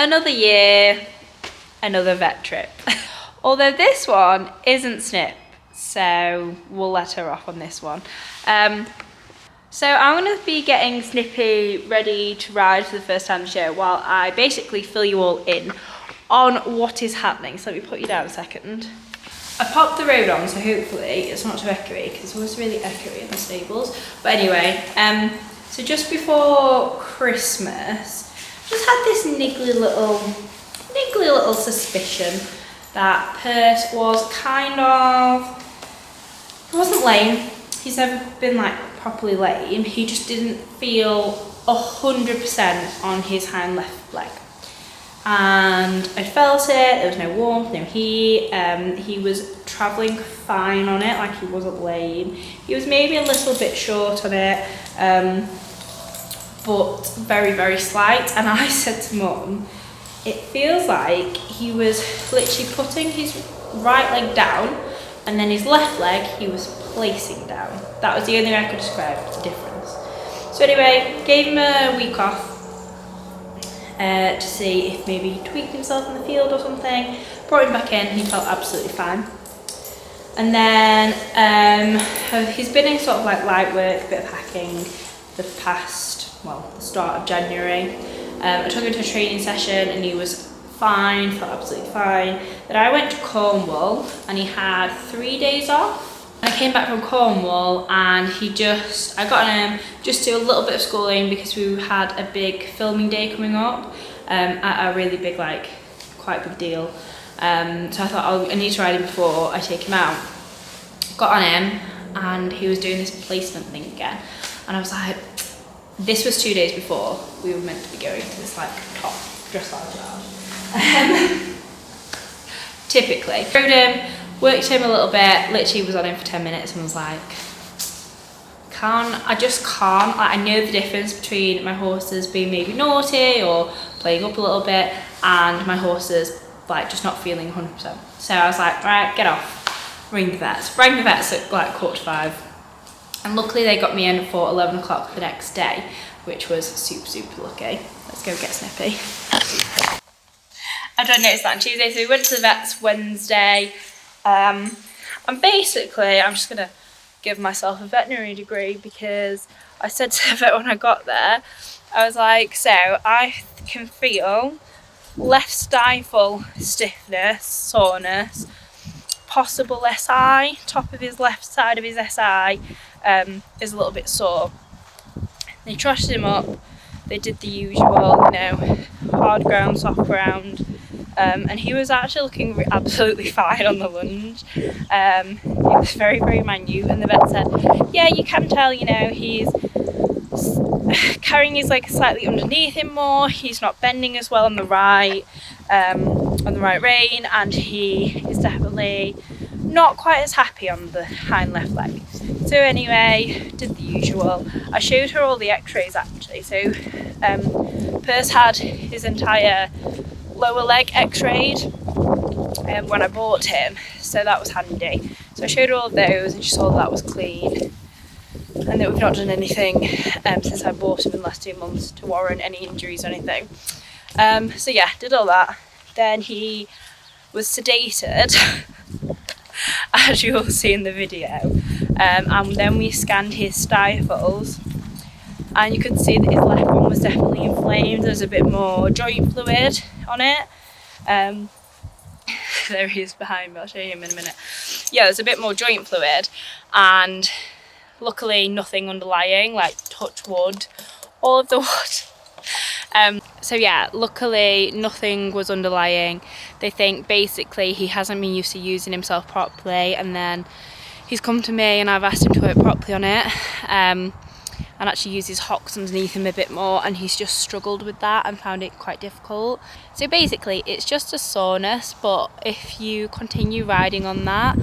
Another year, another vet trip. Although this one isn't Snip, so we'll let her off on this one. So I'm going to be getting Snippy ready to ride for the first time this year while I basically fill you all in on what is happening. So let me put you down a second. I popped the road on, so hopefully it's not too echoey, because it's always really echoey in the stables. But anyway, so just before Christmas, just had this niggly little suspicion that Percy was kind of, he wasn't lame. He's never been like properly lame. He just didn't feel 100% on his hind left leg. And I felt it, there was no warmth, no heat, he was travelling fine on it, like he wasn't lame. He was maybe a little bit short on it, but very, very slight. And I said to Mum, it feels like he was literally putting his right leg down and then his left leg he was placing down. That was the only way I could describe the difference. So anyway, gave him a week off. To see if maybe he tweaked himself in the field or something. Brought him back in, he felt absolutely fine. And then he's been in sort of like light work, a bit of hacking the start of January. I took him to a training session and he was fine, felt absolutely fine. Then I went to Cornwall and he had 3 days off. I came back from Cornwall and I got him just to do a little bit of schooling because we had a big filming day coming up at a really big, quite big deal. So I thought I need to ride him before I take him out. Got on him and he was doing this placement thing again. And I was like, this was 2 days before we were meant to be going to this top dressage yard. Typically. Rode him, worked him a little bit, literally was on him for 10 minutes and was like, I just can't. I know the difference between my horses being maybe naughty or playing up a little bit and my horses just not feeling 100%. So I was like, right, get off, ring the vets. Rang the vets at 5:15 and luckily they got me in for 11 o'clock the next day, which was super, super lucky. Let's go get Snippy. I don't notice that on Tuesday, so we went to the vets Wednesday. And basically, I'm just going to give myself a veterinary degree because I said to the vet when I got there, I was like, so I can feel left stifle stiffness, soreness, possible SI, top of his left side of his SI is a little bit sore. They trotted him up, they did the usual, hard ground, soft ground. And he was actually looking absolutely fine on the lunge. It was very, very minute, and the vet said, yeah, you can tell, he's carrying his leg slightly underneath him more, he's not bending as well on the right rein, and he is definitely not quite as happy on the hind left leg. So anyway, did the usual. I showed her all the x-rays actually. So Percy had his entire lower leg x-rayed when I bought him, so that was handy. So I showed her all of those and she saw that was clean and that we've not done anything since I bought him in the last 2 months to warrant any injuries or anything. So yeah, did all that. Then he was sedated as you will see in the video, and then we scanned his stifles and you could see that his left one was definitely inflamed. There's a bit more joint fluid on it. There he is behind me, I'll show you him in a minute. Yeah, there's a bit more joint fluid and luckily nothing underlying, touch wood, all of the wood. So yeah, luckily nothing was underlying. They think basically he hasn't been used to using himself properly, and then he's come to me and I've asked him to work properly on it. And actually use his hocks underneath him a bit more, and he's just struggled with that and found it quite difficult. So basically it's just a soreness, but if you continue riding on that,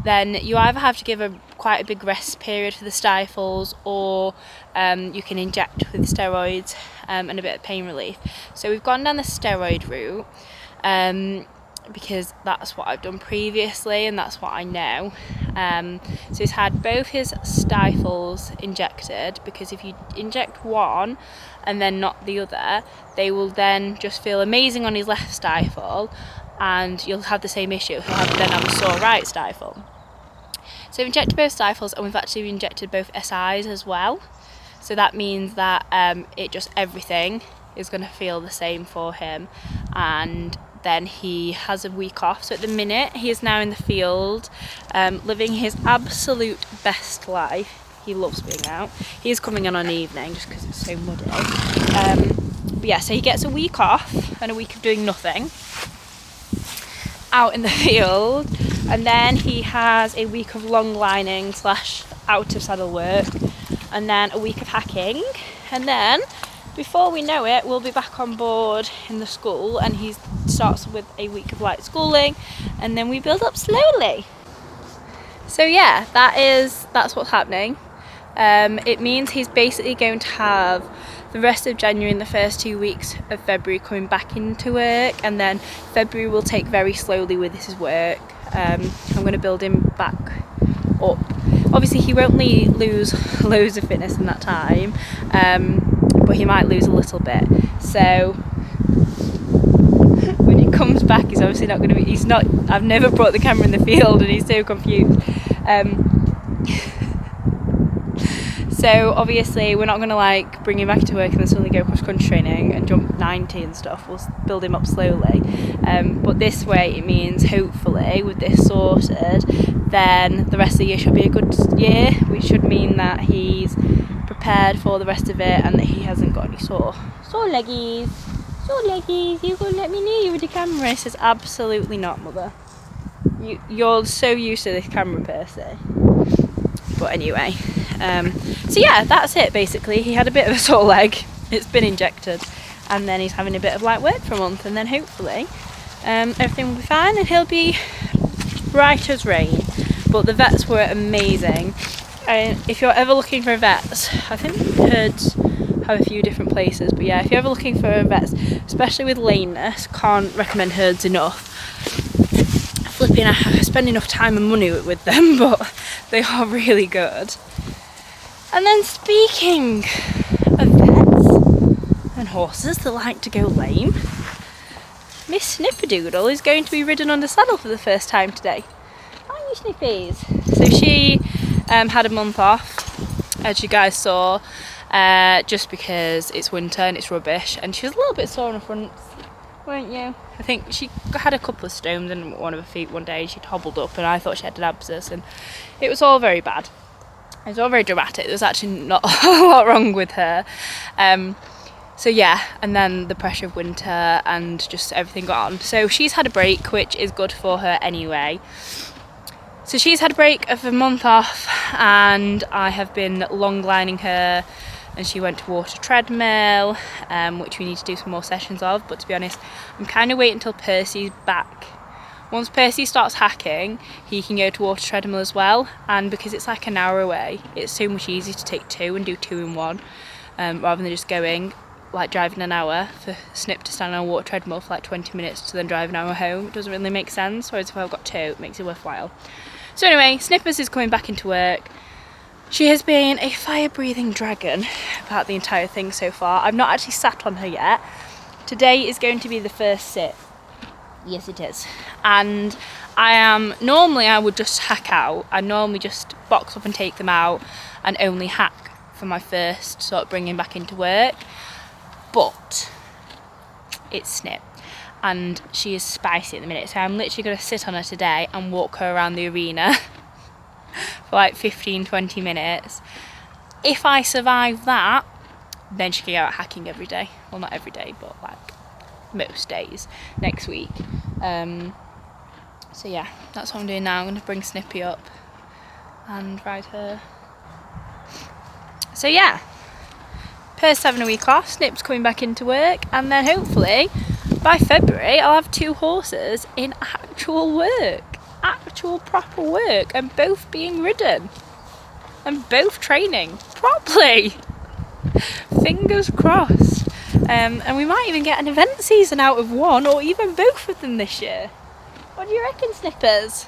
then you either have to give quite a big rest period for the stifles, or you can inject with steroids and a bit of pain relief. So we've gone down the steroid route because that's what I've done previously and that's what I know. So he's had both his stifles injected, because if you inject one and then not the other, they will then just feel amazing on his left stifle and you'll have the same issue. He'll then have a sore right stifle. So we've injected both stifles and we've actually injected both SIs as well. So that means that everything is going to feel the same for him, and then he has a week off. So at the minute he is now in the field, living his absolute best life. He loves being out. He is coming on an evening just because it's so muddy. But yeah, so he gets a week off and a week of doing nothing out in the field, and then he has a week of long lining / out of saddle work, and then a week of hacking, and then before we know it we'll be back on board in the school, and he starts with a week of light schooling, and then we build up slowly. So yeah, that's what's happening. It means he's basically going to have the rest of January and the first 2 weeks of February coming back into work, and then February will take very slowly with his work. I'm going to build him back up. Obviously he won't lose loads of fitness in that time, but he might lose a little bit. So when he comes back, he's obviously not going to be, I've never brought the camera in the field and he's so confused. So obviously we're not going to bring him back to work and then suddenly go cross country training and jump 90 and stuff. We'll build him up slowly. But this way it means, hopefully, with this sorted, then the rest of the year should be a good year, which should mean that he's prepared for the rest of it and that he hasn't got any sore leggies. Sore leggies, you gonna let me near you with the camera? He says, absolutely not, mother. You're so used to this camera, Percy. But anyway, so yeah, that's it basically. He had a bit of a sore leg, it's been injected, and then he's having a bit of light work for a month, and then hopefully everything will be fine and he'll be bright as rain. But the vets were amazing. If you're ever looking for a vet, I think herds have a few different places, but yeah, if you're ever looking for a vet, especially with lameness, can't recommend herds enough. I spend enough time and money with them, but they are really good. And then speaking of vets and horses that like to go lame, Miss Snipperdoodle is going to be ridden on the saddle for the first time today. Aren't you, Snippies? So she had a month off, as you guys saw, just because it's winter and it's rubbish, and she was a little bit sore on her fronts, weren't you? I think she had a couple of stones in one of her feet one day and she'd hobbled up and I thought she had an abscess, and it was all very bad. It was all very dramatic. There was actually not a lot wrong with her. So yeah, and then the pressure of winter and just everything got on. So she's had a break, which is good for her anyway. So she's had a break of a month off, and I have been long lining her, and she went to water treadmill, which we need to do some more sessions of. But to be honest, I'm kind of waiting until Percy's back. Once Percy starts hacking, he can go to water treadmill as well, and because it's like an hour away, it's so much easier to take two and do 2 in 1, rather than just driving an hour for Snip to stand on a water treadmill for 20 minutes to then drive an hour home. It doesn't really make sense, whereas if I've got 2, it makes it worthwhile. So anyway, Snippers is coming back into work. She has been a fire-breathing dragon about the entire thing so far. I've not actually sat on her yet. Today is going to be the first sit. Yes, it is. And normally I would just hack out. I normally just box up and take them out and only hack for my first sort of bringing back into work. But it's Snip, and she is spicy at the minute, so I'm literally going to sit on her today and walk her around the arena for 15-20 minutes. If I survive that, then she can go out hacking every day. Well, not every day, but most days next week. So yeah, that's what I'm doing now. I'm going to bring Snippy up and ride her. So yeah, Percy's having a week off, Snip's coming back into work, and then hopefully by February I'll have 2 horses in actual work, actual proper work, and both being ridden and both training properly. Fingers crossed. And we might even get an event season out of one or even both of them this year. What do you reckon, Snippers?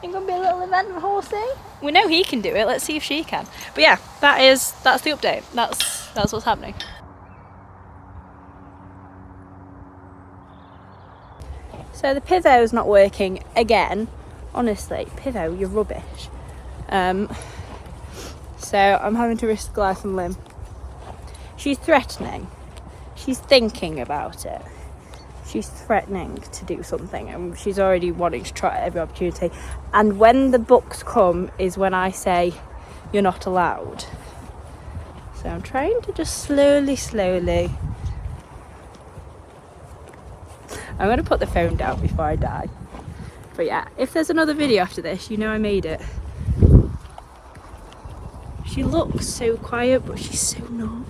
Think gonna be a little event for Horsey? We know he can do it. Let's see if she can. But yeah, that's the update. That's what's happening. So the pivo's not working again. Honestly, Pivo, you're rubbish. So I'm having to risk life and limb. She's threatening. She's thinking about it. She's threatening to do something, and she's already wanting to try every opportunity. And when the books come is when I say you're not allowed. So I'm trying to just slowly. I'm going to put the phone down before I die. But yeah, if there's another video after this, you know I made it. She looks so quiet, but she's so not.